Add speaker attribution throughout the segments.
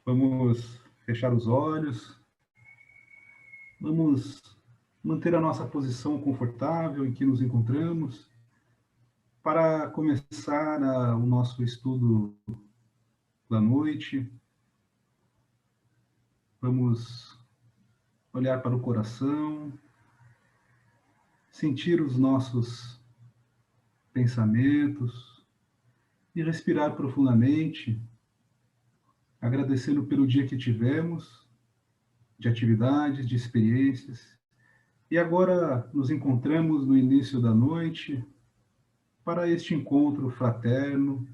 Speaker 1: Vamos fechar os olhos, vamos manter a nossa posição confortável em que nos encontramos para começar o nosso estudo da noite. Vamos olhar para o coração, sentir os nossos pensamentos e respirar profundamente, agradecendo pelo dia que tivemos, de atividades, de experiências. E agora nos encontramos no início da noite para este encontro fraterno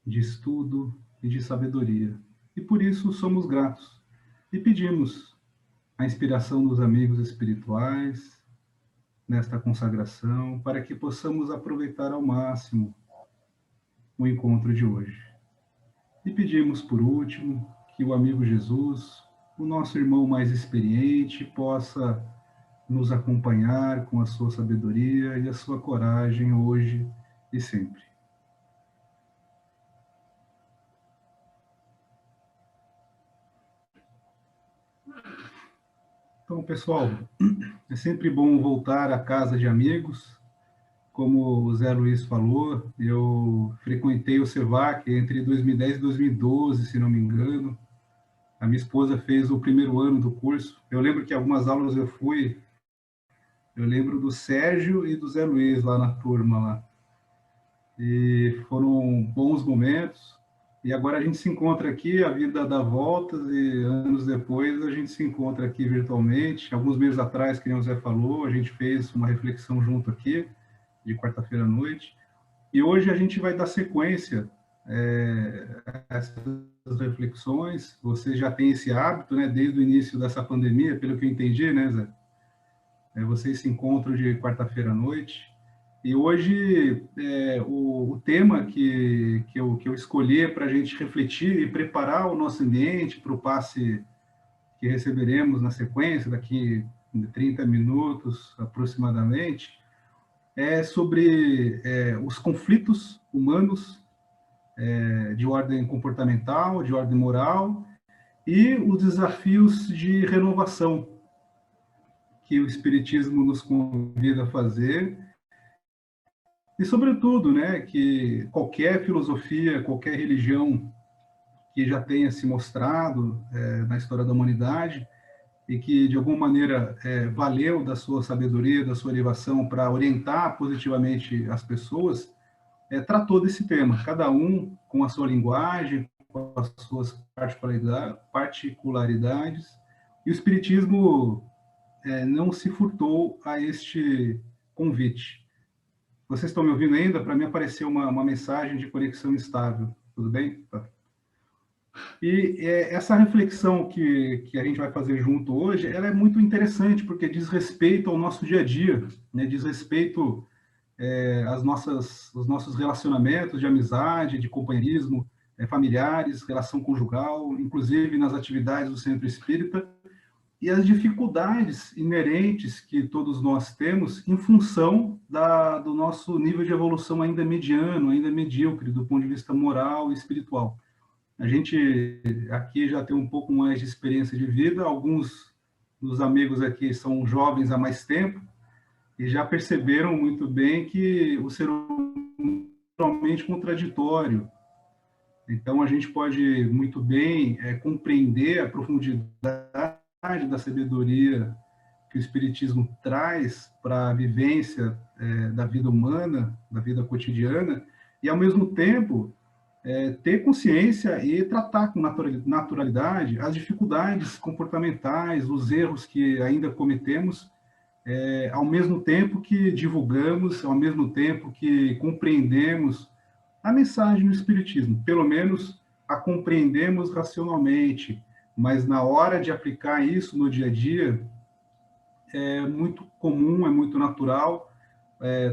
Speaker 1: de estudo e de sabedoria. E por isso somos gratos e pedimos a inspiração dos amigos espirituais nesta consagração para que possamos aproveitar ao máximo o encontro de hoje. E pedimos, por último, que o amigo Jesus, o nosso irmão mais experiente, possa nos acompanhar com a sua sabedoria e a sua coragem hoje e sempre. Então, pessoal, é sempre bom voltar à casa de amigos. Como o Zé Luiz falou, eu frequentei o CEVAC entre 2010 e 2012, se não me engano. A minha esposa fez o primeiro ano do curso. Eu lembro que algumas aulas eu fui. Eu lembro do Sérgio e do Zé Luiz lá na turma lá. E foram bons momentos. E agora a gente se encontra aqui, a vida dá voltas e anos depois a gente se encontra aqui virtualmente. Alguns meses atrás, que nem o Zé falou, a gente fez uma reflexão junto aqui, de quarta-feira à noite. E hoje a gente vai dar sequência a essas reflexões. Você já tem esse hábito, né, desde o início dessa pandemia, pelo que eu entendi, né, Zé? Vocês se encontram de quarta-feira à noite. E hoje o tema que eu escolhi para a gente refletir e preparar o nosso ambiente para o passe que receberemos na sequência, daqui de 30 minutos aproximadamente, é sobre os conflitos humanos de ordem comportamental, de ordem moral, e os desafios de renovação que o Espiritismo nos convida a fazer. E, sobretudo, né, que qualquer filosofia, qualquer religião que já tenha se mostrado na história da humanidade e que, de alguma maneira, valeu da sua sabedoria, da sua elevação para orientar positivamente as pessoas, tratou desse tema, cada um com a sua linguagem, com as suas particularidades, e o Espiritismo não se furtou a este convite. Vocês estão me ouvindo ainda? Para mim apareceu uma mensagem de conexão instável. Tudo bem? Tá. E essa reflexão que a gente vai fazer junto hoje, ela é muito interessante, porque diz respeito ao nosso dia a dia, né? Diz respeito às os nossos relacionamentos de amizade, de companheirismo, familiares, relação conjugal, inclusive nas atividades do Centro Espírita, e as dificuldades inerentes que todos nós temos em função do nosso nível de evolução ainda mediano, ainda medíocre, do ponto de vista moral e espiritual. A gente aqui já tem um pouco mais de experiência de vida, alguns dos amigos aqui são jovens há mais tempo, e já perceberam muito bem que o ser humano é totalmente contraditório. Então, a gente pode muito bem compreender a profundidade da sabedoria que o Espiritismo traz para a vivência da vida humana, da vida cotidiana, e, ao mesmo tempo, ter consciência e tratar com naturalidade as dificuldades comportamentais, os erros que ainda cometemos, ao mesmo tempo que divulgamos, ao mesmo tempo que compreendemos a mensagem do Espiritismo, pelo menos a compreendemos racionalmente, mas na hora de aplicar isso no dia a dia, é muito comum, é muito natural,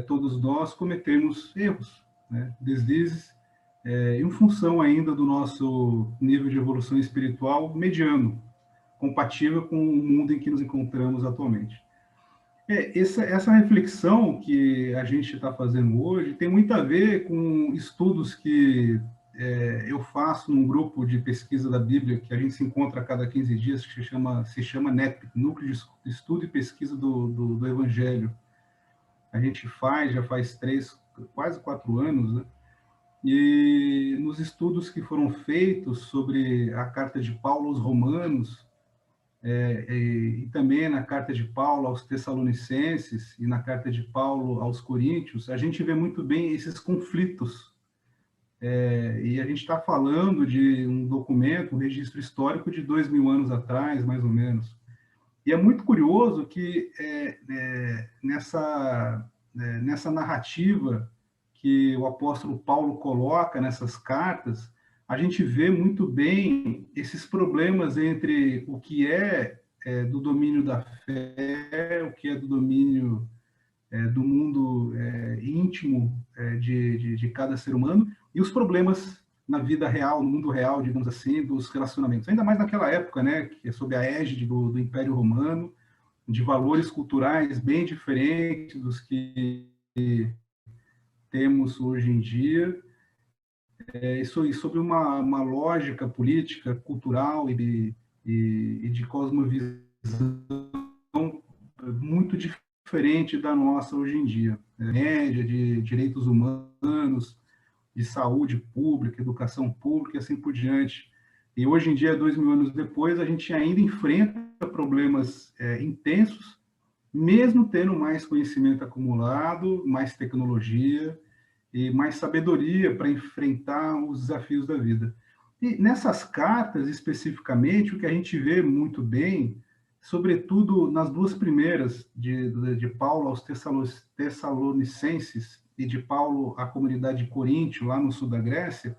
Speaker 1: todos nós cometemos erros, né? Deslizes, em função ainda do nosso nível de evolução espiritual mediano, compatível com o mundo em que nos encontramos atualmente. Essa reflexão que a gente está fazendo hoje tem muito a ver com estudos que eu faço num grupo de pesquisa da Bíblia, que a gente se encontra a cada 15 dias, que se chama NEP, Núcleo de Estudo e Pesquisa do Evangelho. A gente já faz 3, quase 4 anos, né? E nos estudos que foram feitos sobre a carta de Paulo aos Romanos, e também na carta de Paulo aos Tessalonicenses e na carta de Paulo aos Coríntios, a gente vê muito bem esses conflitos. E a gente está falando de um documento, um registro histórico de 2000 anos atrás, mais ou menos. E é muito curioso que nessa narrativa que o apóstolo Paulo coloca nessas cartas, a gente vê muito bem esses problemas entre o que do domínio da fé, o que é do domínio do mundo íntimo de cada ser humano, e os problemas na vida real, no mundo real, digamos assim, dos relacionamentos. Ainda mais naquela época, né, que é sob a égide do Império Romano, de valores culturais bem diferentes dos que temos hoje em dia, e sobre uma lógica política, cultural e de cosmovisão muito diferente da nossa hoje em dia. Média de direitos humanos, de saúde pública, educação pública e assim por diante. E hoje em dia, 2000 anos depois, a gente ainda enfrenta problemas intensos, mesmo tendo mais conhecimento acumulado, mais tecnologia e mais sabedoria para enfrentar os desafios da vida. E nessas cartas, especificamente, o que a gente vê muito bem, sobretudo nas duas primeiras, de Paulo aos Tessalonicenses e de Paulo à comunidade de Coríntio, lá no sul da Grécia,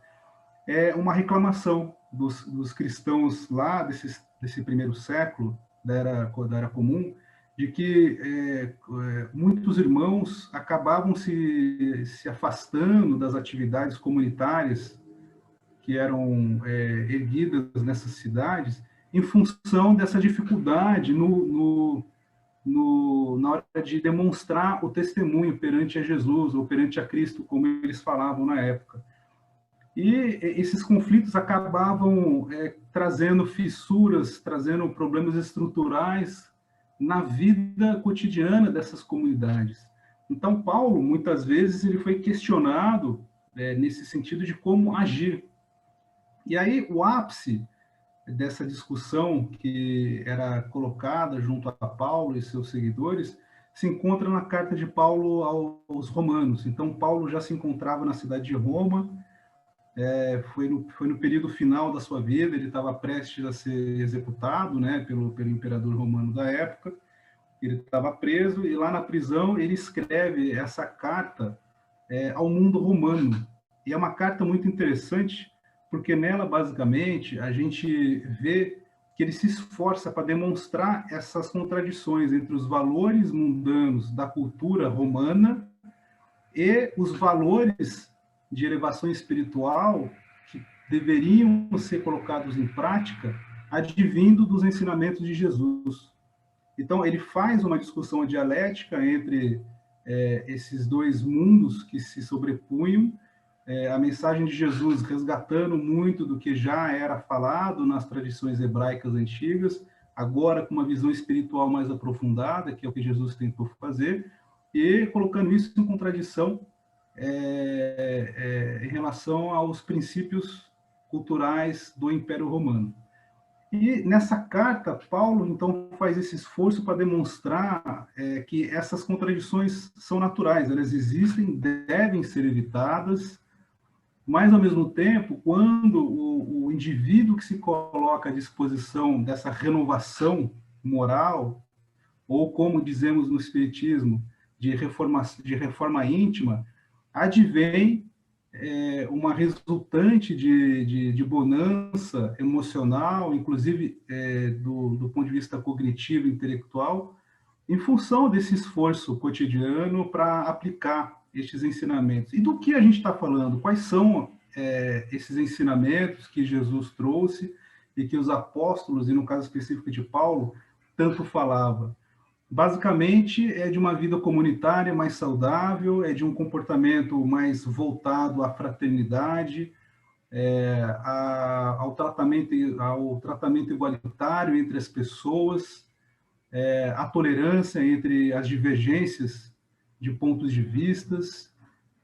Speaker 1: é uma reclamação dos cristãos lá desse primeiro século, da era comum, de que muitos irmãos acabavam se afastando das atividades comunitárias que eram erguidas nessas cidades, em função dessa dificuldade na hora de demonstrar o testemunho perante a Jesus ou perante a Cristo, como eles falavam na época. E esses conflitos acabavam trazendo fissuras, trazendo problemas estruturais na vida cotidiana dessas comunidades. Então, Paulo, muitas vezes, ele foi questionado nesse sentido de como agir. E aí, o ápice dessa discussão que era colocada junto a Paulo e seus seguidores se encontra na carta de Paulo aos Romanos. Então, Paulo já se encontrava na cidade de Roma, foi no período final da sua vida, ele estava prestes a ser executado, né, pelo imperador romano da época, ele estava preso, e lá na prisão ele escreve essa carta ao mundo romano. E é uma carta muito interessante, porque nela, basicamente, a gente vê que ele se esforça para demonstrar essas contradições entre os valores mundanos da cultura romana e os valores de elevação espiritual que deveriam ser colocados em prática, advindo dos ensinamentos de Jesus. Então, ele faz uma discussão dialética entre esses dois mundos que se sobrepunham, a mensagem de Jesus resgatando muito do que já era falado nas tradições hebraicas antigas, agora com uma visão espiritual mais aprofundada, que é o que Jesus tentou fazer, e colocando isso em contradição em relação aos princípios culturais do Império Romano. E nessa carta, Paulo, então, faz esse esforço para demonstrar que essas contradições são naturais, elas existem, devem ser evitadas, mas, ao mesmo tempo, quando o indivíduo que se coloca à disposição dessa renovação moral, ou como dizemos no Espiritismo, de reforma íntima, advém uma resultante de bonança emocional, inclusive do ponto de vista cognitivo e intelectual, em função desse esforço cotidiano para aplicar estes ensinamentos. E do que a gente está falando? Quais são esses ensinamentos que Jesus trouxe e que os apóstolos, e no caso específico de Paulo, tanto falava? Basicamente, é de uma vida comunitária mais saudável, é de um comportamento mais voltado à fraternidade, ao tratamento igualitário entre as pessoas, a tolerância entre as divergências de pontos de vistas,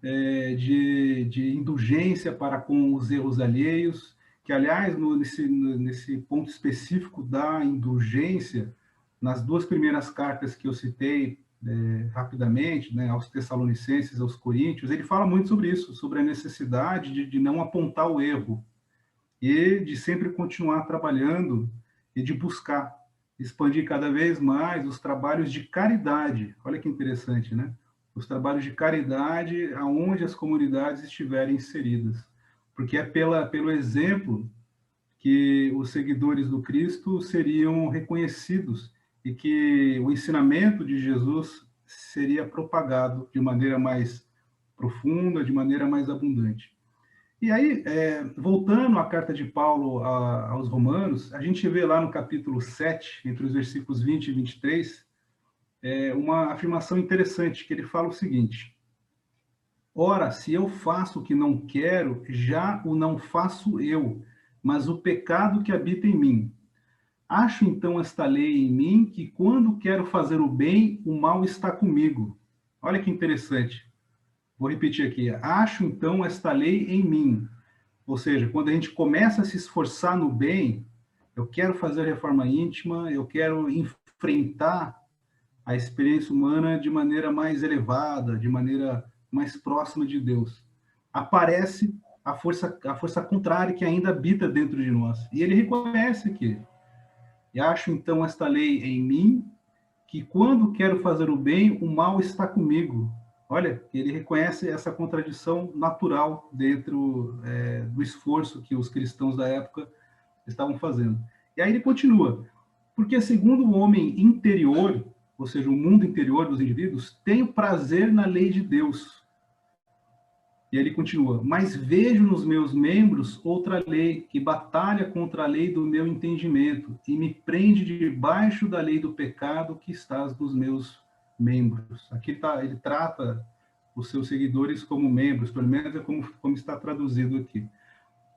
Speaker 1: de indulgência para com os erros alheios, que, aliás, nesse ponto específico da indulgência, nas duas primeiras cartas que eu citei rapidamente, né, aos Tessalonicenses, aos Coríntios, ele fala muito sobre isso, sobre a necessidade de não apontar o erro e de sempre continuar trabalhando e de buscar expandir cada vez mais os trabalhos de caridade. Olha que interessante, né? Os trabalhos de caridade aonde as comunidades estiverem inseridas. Porque é pelo exemplo que os seguidores do Cristo seriam reconhecidos e que o ensinamento de Jesus seria propagado de maneira mais profunda, de maneira mais abundante. E aí, voltando à carta de Paulo aos Romanos, a gente vê lá no capítulo 7, entre os versículos 20 e 23, uma afirmação interessante, que ele fala o seguinte: ora, se eu faço o que não quero, já o não faço eu, mas o pecado que habita em mim. Acho então esta lei em mim, que quando quero fazer o bem, o mal está comigo. Olha que interessante. Vou repetir aqui. Acho então esta lei em mim. Ou seja, quando a gente começa a se esforçar no bem, eu quero fazer reforma íntima, eu quero enfrentar a experiência humana de maneira mais elevada, de maneira mais próxima de Deus. Aparece a força contrária que ainda habita dentro de nós. E ele reconhece que, e acho então esta lei em mim, que quando quero fazer o bem, o mal está comigo. Olha, ele reconhece essa contradição natural dentro do esforço que os cristãos da época estavam fazendo. E aí ele continua, porque segundo o homem interior, ou seja, o mundo interior dos indivíduos, tenho prazer na lei de Deus. E ele continua, mas vejo nos meus membros outra lei, que batalha contra a lei do meu entendimento, e me prende debaixo da lei do pecado que estás nos meus membros. Aqui ele trata os seus seguidores como membros, pelo menos é como está traduzido aqui.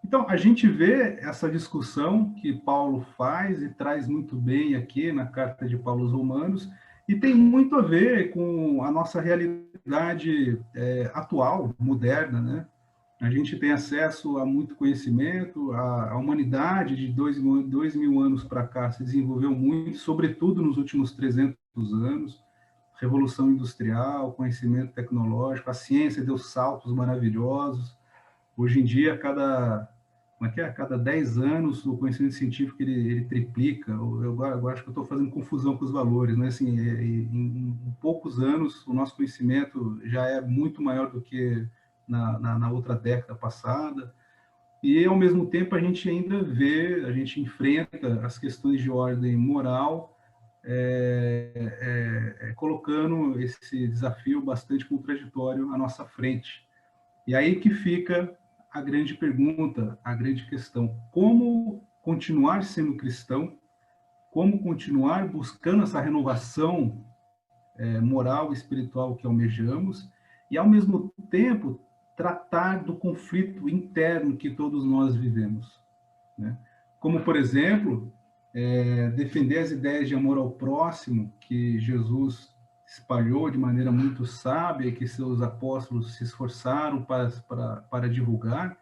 Speaker 1: Então, a gente vê essa discussão que Paulo faz e traz muito bem aqui na carta de Paulo aos Romanos, e tem muito a ver com a nossa realidade atual, moderna, né? A gente tem acesso a muito conhecimento, a humanidade de 2.000 anos para cá se desenvolveu muito, sobretudo nos últimos 300 anos, revolução industrial, conhecimento tecnológico, a ciência deu saltos maravilhosos. Hoje em dia, a cada 10 anos, o conhecimento científico ele triplica. Eu acho que eu estou fazendo confusão com os valores, mas assim, em poucos anos, o nosso conhecimento já é muito maior do que na outra década passada. E, ao mesmo tempo, a gente ainda vê, a gente enfrenta as questões de ordem moral, colocando esse desafio bastante contraditório à nossa frente. E aí que fica a grande pergunta, a grande questão: como continuar sendo cristão? Como continuar buscando essa renovação moral e espiritual que almejamos? E, ao mesmo tempo, tratar do conflito interno que todos nós vivemos, né? Como, por exemplo, defender as ideias de amor ao próximo que Jesus espalhou de maneira muito sábia, que seus apóstolos se esforçaram para divulgar,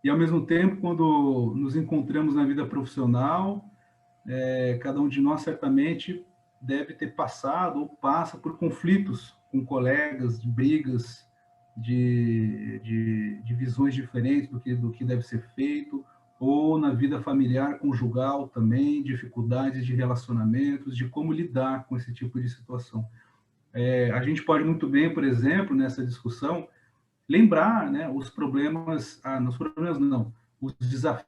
Speaker 1: e, ao mesmo tempo, quando nos encontramos na vida profissional, cada um de nós certamente deve ter passado ou passa por conflitos com colegas, de brigas, de visões diferentes do que deve ser feito, ou na vida familiar, conjugal também, dificuldades de relacionamentos, de como lidar com esse tipo de situação. A gente pode muito bem, por exemplo, nessa discussão, lembrar, né, os problemas, os desafios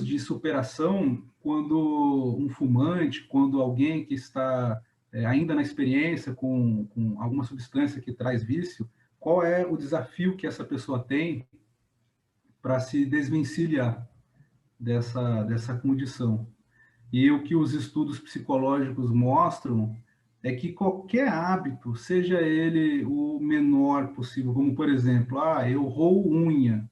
Speaker 1: de superação quando um fumante, quando alguém que está ainda na experiência com alguma substância que traz vício, qual é o desafio que essa pessoa tem para se desvencilhar dessa condição. E o que os estudos psicológicos mostram é que qualquer hábito, seja ele o menor possível, como, por exemplo, eu roubo unha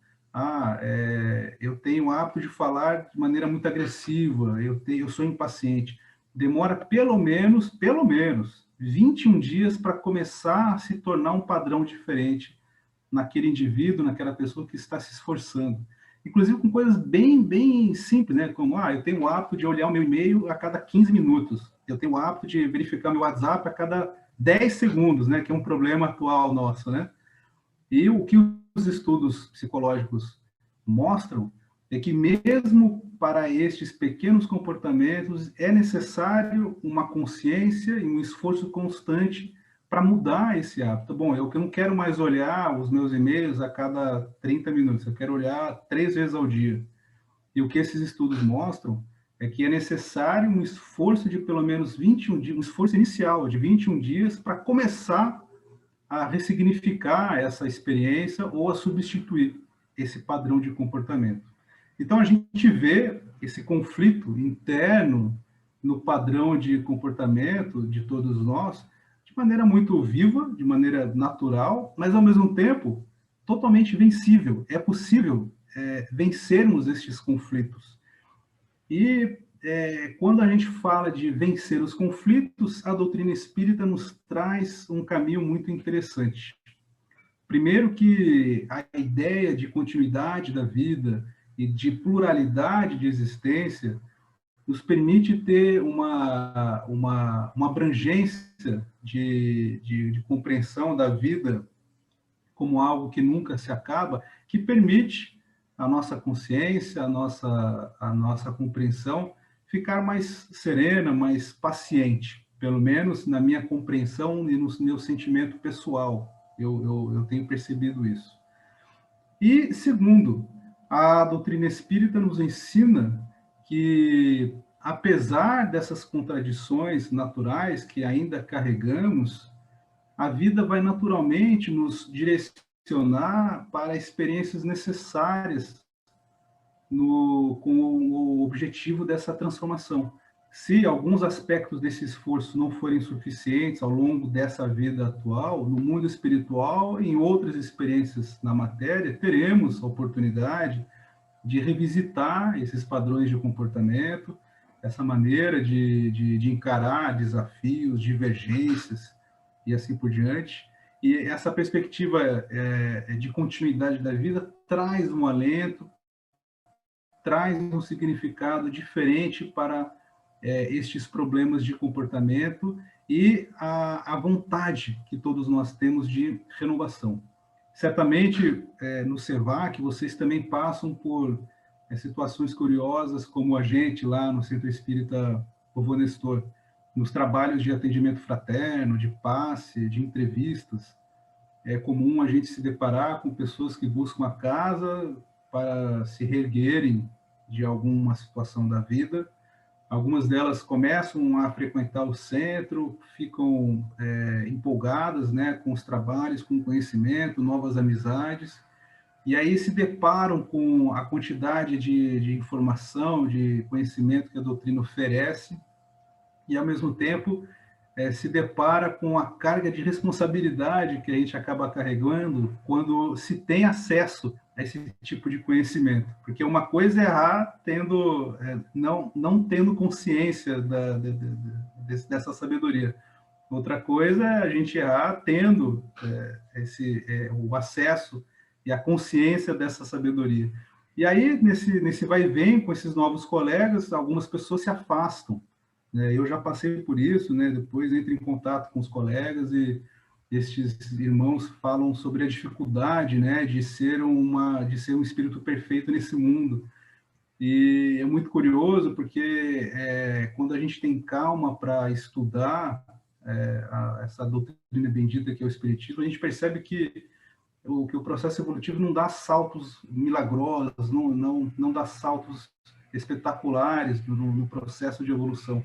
Speaker 1: Eu tenho o hábito de falar de maneira muito agressiva, eu sou impaciente. Demora pelo menos 21 dias para começar a se tornar um padrão diferente naquele indivíduo, naquela pessoa que está se esforçando. Inclusive com coisas bem simples, né? Como, eu tenho o hábito de olhar o meu e-mail a cada 15 minutos. Eu tenho o hábito de verificar meu WhatsApp a cada 10 segundos, né? Que é um problema atual nosso, né? E o que os estudos psicológicos mostram é que mesmo para estes pequenos comportamentos é necessário uma consciência e um esforço constante para mudar esse hábito. Bom, eu não quero mais olhar os meus e-mails a cada 30 minutos, eu quero olhar 3 vezes ao dia. E o que esses estudos mostram é que é necessário um esforço de pelo menos 21 dias, um esforço inicial de 21 dias para começar a ressignificar essa experiência ou a substituir esse padrão de comportamento. Então, a gente vê esse conflito interno no padrão de comportamento de todos nós de maneira muito viva, de maneira natural, mas, ao mesmo tempo, totalmente vencível. É possível vencermos estes conflitos. E quando a gente fala de vencer os conflitos, a doutrina espírita nos traz um caminho muito interessante. Primeiro que a ideia de continuidade da vida e de pluralidade de existência nos permite ter uma abrangência de compreensão da vida como algo que nunca se acaba, que permite a nossa consciência, a nossa compreensão ficar mais serena, mais paciente, pelo menos na minha compreensão e no meu sentimento pessoal. Eu tenho percebido isso. E, segundo, a doutrina espírita nos ensina que, apesar dessas contradições naturais que ainda carregamos, a vida vai naturalmente nos direcionar para experiências necessárias com o objetivo dessa transformação. Se alguns aspectos desse esforço não forem suficientes ao longo dessa vida atual, no mundo espiritual, em outras experiências na matéria, teremos a oportunidade de revisitar esses padrões de comportamento, essa maneira de encarar desafios, divergências e assim por diante. E essa perspectiva de continuidade da vida traz um alento, traz um significado diferente para estes problemas de comportamento e a vontade que todos nós temos de renovação. Certamente, no CEVAC, vocês também passam por situações curiosas, como a gente lá no Centro Espírita Vovô Nestor, nos trabalhos de atendimento fraterno, de passe, de entrevistas. É comum a gente se deparar com pessoas que buscam a casa para se reerguerem de alguma situação da vida. Algumas delas começam a frequentar o centro, ficam empolgadas, né, com os trabalhos, com o conhecimento, novas amizades, e aí se deparam com a quantidade de informação, de conhecimento que a doutrina oferece, e ao mesmo tempo se depara com a carga de responsabilidade que a gente acaba carregando quando se tem acesso a esse tipo de conhecimento. Porque uma coisa é errar não tendo consciência dessa sabedoria. Outra coisa é a gente errar tendo o acesso e a consciência dessa sabedoria. E aí, nesse vai e vem com esses novos colegas, algumas pessoas se afastam. Eu já passei por isso, né? Depois entro em contato com os colegas e estes irmãos falam sobre a dificuldade, né, de ser um espírito perfeito nesse mundo. E é muito curioso porque quando a gente tem calma para estudar essa doutrina bendita que é o espiritismo, a gente percebe que o processo evolutivo não dá saltos milagrosos, não dá saltos espetaculares no processo de evolução,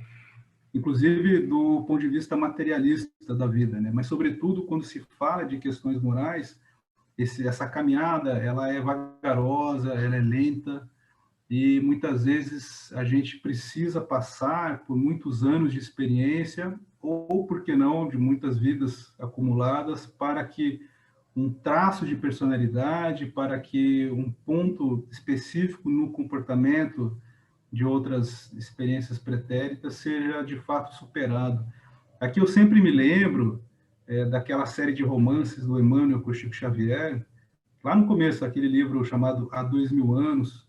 Speaker 1: inclusive do ponto de vista materialista da vida, né? Mas, sobretudo, quando se fala de questões morais, essa caminhada ela é vagarosa, ela é lenta, e muitas vezes a gente precisa passar por muitos anos de experiência, ou, por que não, de muitas vidas acumuladas, para que um traço de personalidade para que um ponto específico no comportamento de outras experiências pretéritas seja de fato superado. Aqui eu sempre me lembro daquela série de romances do Emmanuel com Chico Xavier, lá no começo, aquele livro chamado Há 2000 Anos,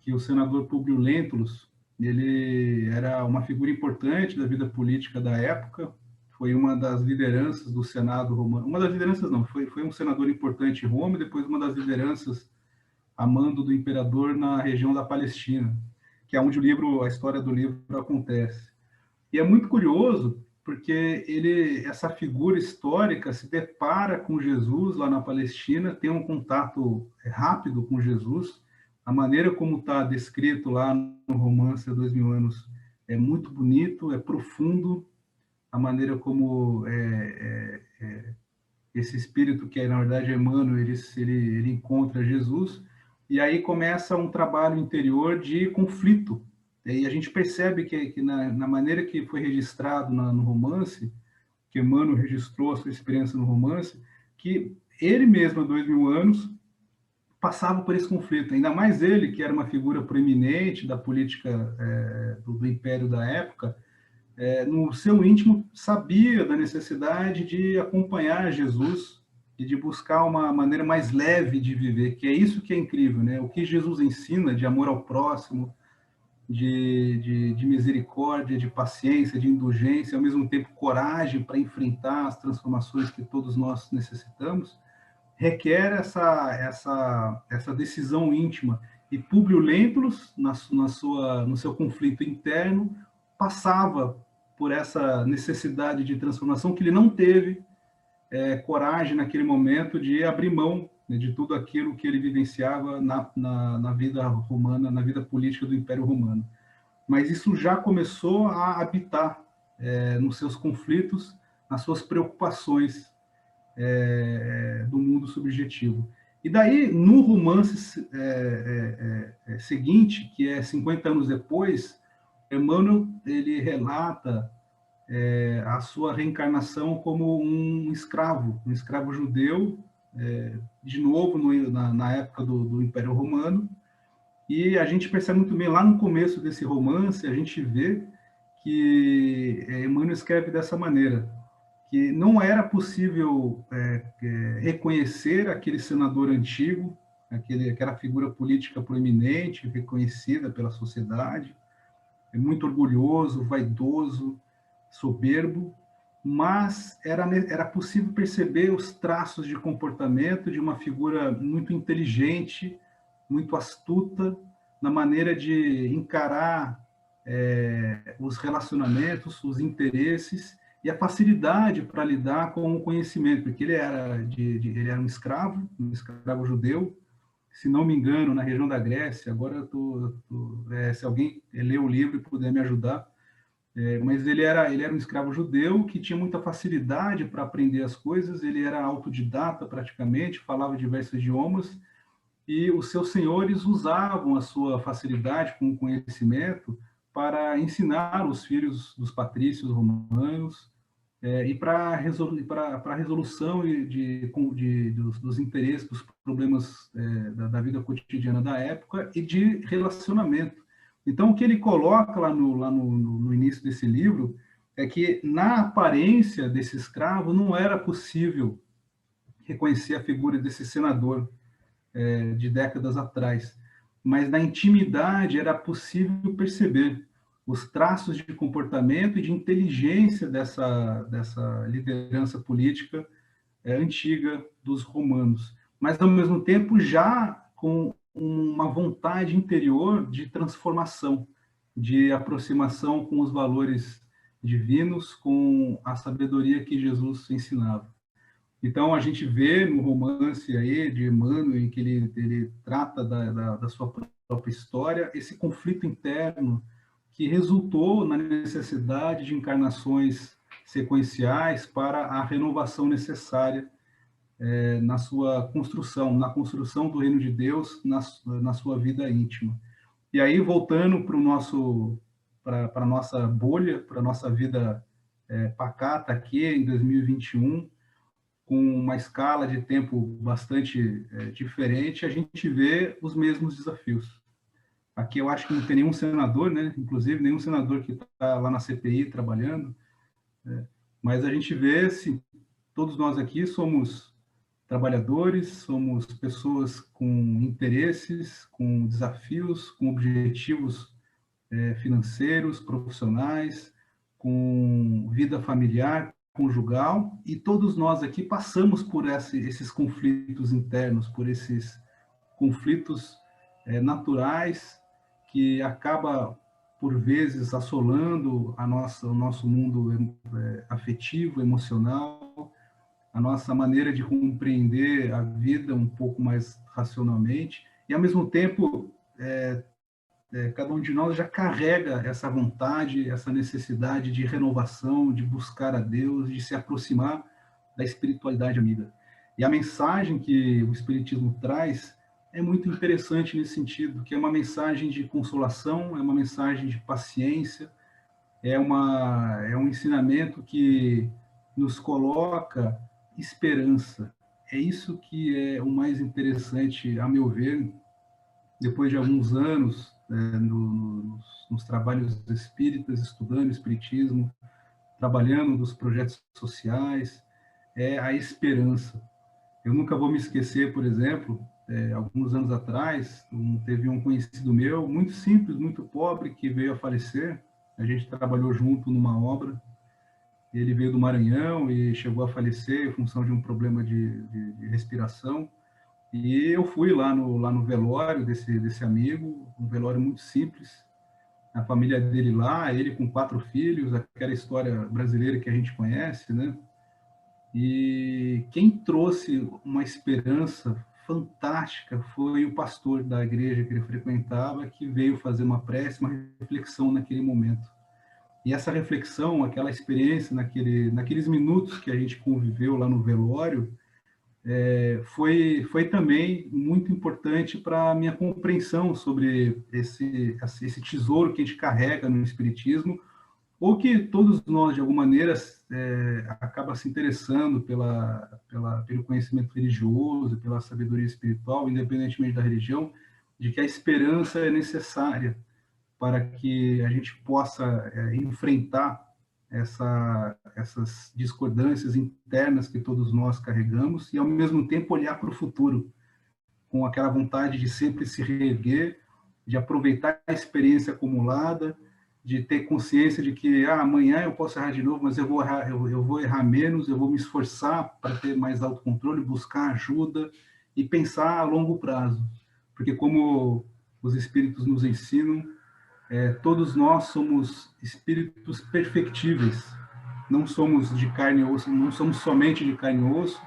Speaker 1: que o senador Públio Lentulus, ele era uma figura importante da vida política da época, foi uma das lideranças do Senado romano, uma das lideranças não, foi um senador importante em Roma e depois uma das lideranças a mando do imperador na região da Palestina, que é onde a história do livro acontece. E é muito curioso porque essa figura histórica se depara com Jesus lá na Palestina, tem um contato rápido com Jesus. A maneira como está descrito lá no romance Há 2000 Anos é muito bonito, é profundo. A maneira como esse espírito, que na verdade é Emmanuel, ele encontra Jesus, e aí começa um trabalho interior de conflito. E a gente percebe que na maneira que foi registrado no romance, que Emmanuel registrou a sua experiência no romance, que ele mesmo, há 2000 anos, passava por esse conflito. Ainda mais ele, que era uma figura proeminente da política do império da época, no seu íntimo sabia da necessidade de acompanhar Jesus e de buscar uma maneira mais leve de viver, que é isso que é incrível, né? O que Jesus ensina de amor ao próximo, de misericórdia, de paciência, de indulgência, ao mesmo tempo coragem para enfrentar as transformações que todos nós necessitamos, requer essa decisão íntima. E Públio Lentulus, no seu conflito interno, passava por essa necessidade de transformação que ele não teve coragem naquele momento de abrir mão, né, de tudo aquilo que ele vivenciava na vida romana, na vida política do Império Romano. Mas isso já começou a habitar nos seus conflitos, nas suas preocupações do mundo subjetivo. E daí, no romance seguinte, que é 50 anos depois, Emmanuel ele relata a sua reencarnação como um escravo judeu, de novo na época do Império Romano. E a gente percebe muito bem, lá no começo desse romance, a gente vê que Emmanuel escreve dessa maneira, que não era possível reconhecer aquele senador antigo, aquela figura política proeminente, reconhecida pela sociedade, muito orgulhoso, vaidoso, soberbo, mas era possível perceber os traços de comportamento de uma figura muito inteligente, muito astuta, na maneira de encarar os relacionamentos, os interesses e a facilidade para lidar com o conhecimento, porque ele era um escravo judeu, se não me engano, na região da Grécia. Agora se alguém ler o livro e puder me ajudar, mas ele era um escravo judeu que tinha muita facilidade para aprender as coisas, ele era autodidata praticamente, falava diversos idiomas, e os seus senhores usavam a sua facilidade com o conhecimento para ensinar os filhos dos patrícios romanos e para a resolução dos interesses, dos problemas da vida cotidiana da época e de relacionamento. Então, o que ele coloca lá no início desse livro é que, na aparência desse escravo, não era possível reconhecer a figura desse senador de décadas atrás, mas na intimidade era possível perceber os traços de comportamento e de inteligência dessa liderança política antiga dos romanos, mas ao mesmo tempo já com uma vontade interior de transformação, de aproximação com os valores divinos, com a sabedoria que Jesus ensinava. Então, a gente vê no romance aí de Emmanuel, em que ele trata da sua própria história, esse conflito interno que resultou na necessidade de encarnações sequenciais para a renovação necessária na sua construção, na construção do reino de Deus, na sua vida íntima. E aí, voltando para a nossa bolha, para a nossa vida pacata aqui em 2021, com uma escala de tempo bastante diferente, a gente vê os mesmos desafios. Aqui eu acho que não tem nenhum senador, né? Inclusive nenhum senador que está lá na CPI trabalhando, mas a gente vê, assim, todos nós aqui somos trabalhadores, somos pessoas com interesses, com desafios, com objetivos financeiros, profissionais, com vida familiar, conjugal, e todos nós aqui passamos por esses conflitos internos, por esses conflitos naturais que acaba por vezes assolando o nosso mundo afetivo, emocional, a nossa maneira de compreender a vida um pouco mais racionalmente, e ao mesmo tempo cada um de nós já carrega essa vontade, essa necessidade de renovação, de buscar a Deus, de se aproximar da espiritualidade amiga. E a mensagem que o Espiritismo traz é muito interessante nesse sentido, que é uma mensagem de consolação, é uma mensagem de paciência, é um ensinamento que nos coloca esperança. É isso que é o mais interessante, a meu ver, depois de alguns anos nos trabalhos espíritas, estudando espiritismo, trabalhando nos projetos sociais, é a esperança. Eu nunca vou me esquecer, por exemplo, alguns anos atrás, teve um conhecido meu, muito simples, muito pobre, que veio a falecer. A gente trabalhou junto numa obra. Ele veio do Maranhão e chegou a falecer em função de um problema de respiração. E eu fui lá no velório desse amigo, um velório muito simples, a família dele lá, ele com 4 filhos, aquela história brasileira que a gente conhece, né? E quem trouxe uma esperança fantástica foi o pastor da igreja que ele frequentava, que veio fazer uma prece, uma reflexão naquele momento. E essa reflexão, aquela experiência naqueles minutos que a gente conviveu lá no velório, foi também muito importante para a minha compreensão sobre esse tesouro que a gente carrega no Espiritismo, ou que todos nós, de alguma maneira, acaba se interessando pelo conhecimento religioso, pela sabedoria espiritual, independentemente da religião, de que a esperança é necessária para que a gente possa enfrentar essas discordâncias internas que todos nós carregamos e, ao mesmo tempo, olhar para o futuro com aquela vontade de sempre se reerguer, de aproveitar a experiência acumulada, de ter consciência de que amanhã eu posso errar de novo, mas eu vou errar menos, eu vou me esforçar para ter mais autocontrole, buscar ajuda e pensar a longo prazo. Porque, como os espíritos nos ensinam, todos nós somos espíritos perfectíveis. Não somos de carne e osso, não somos somente de carne e osso,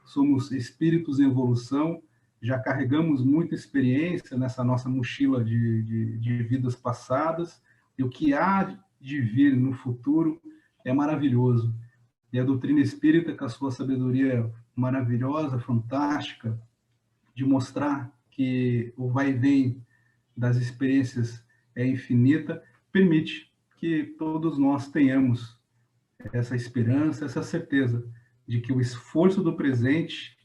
Speaker 1: somos espíritos em evolução, já carregamos muita experiência nessa nossa mochila de vidas passadas, e o que há de vir no futuro é maravilhoso. E a doutrina espírita, com a sua sabedoria maravilhosa, fantástica, de mostrar que o vai e vem das experiências é infinita, permite que todos nós tenhamos essa esperança, essa certeza de que o esforço do presente,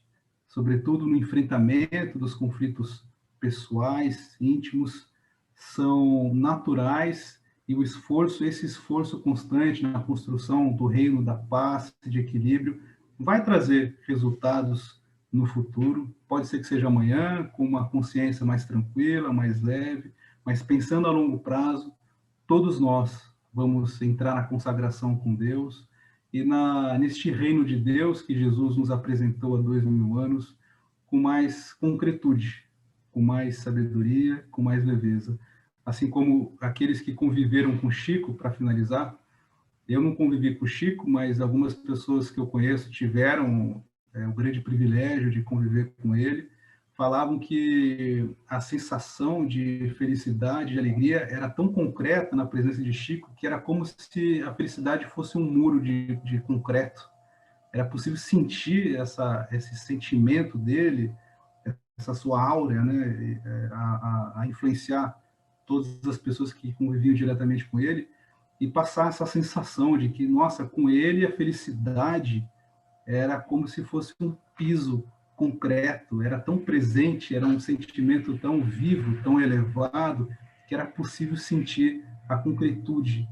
Speaker 1: sobretudo no enfrentamento dos conflitos pessoais, íntimos, são naturais, e esse esforço constante na construção do reino da paz, de equilíbrio, vai trazer resultados no futuro. Pode ser que seja amanhã, com uma consciência mais tranquila, mais leve, mas pensando a longo prazo, todos nós vamos entrar na consagração com Deus e neste reino de Deus que Jesus nos apresentou há 2000 anos, com mais concretude, com mais sabedoria, com mais leveza. Assim como aqueles que conviveram com Chico, para finalizar, eu não convivi com o Chico, mas algumas pessoas que eu conheço tiveram o grande privilégio de conviver com ele, falavam que a sensação de felicidade, de alegria, era tão concreta na presença de Chico, que era como se a felicidade fosse um muro de concreto. Era possível sentir esse sentimento dele, essa sua áurea, né, a influenciar todas as pessoas que conviviam diretamente com ele, e passar essa sensação de que, nossa, com ele a felicidade era como se fosse um piso concreto, era tão presente, era um sentimento tão vivo, tão elevado, que era possível sentir a concretude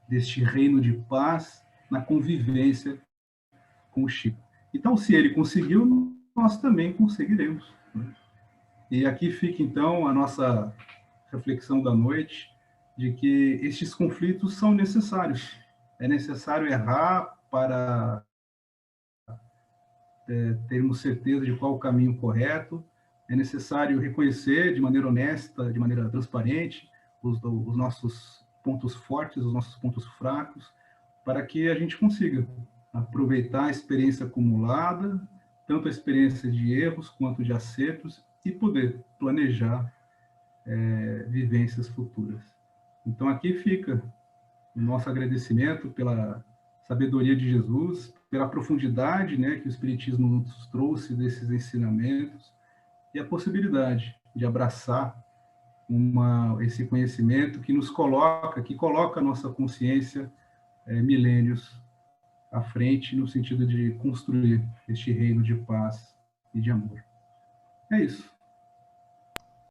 Speaker 1: deste reino de paz na convivência com o Chico. Então, se ele conseguiu, nós também conseguiremos. E aqui fica, então, a nossa reflexão da noite, de que estes conflitos são necessários. É necessário errar para termos certeza de qual o caminho correto, é necessário reconhecer de maneira honesta, de maneira transparente, os nossos pontos fortes, os nossos pontos fracos, para que a gente consiga aproveitar a experiência acumulada, tanto a experiência de erros quanto de acertos, e poder planejar vivências futuras. Então, aqui fica o nosso agradecimento pela sabedoria de Jesus, pela profundidade, né, que o Espiritismo nos trouxe desses ensinamentos, e a possibilidade de abraçar esse conhecimento que coloca a nossa consciência milênios à frente, no sentido de construir este reino de paz e de amor. É isso.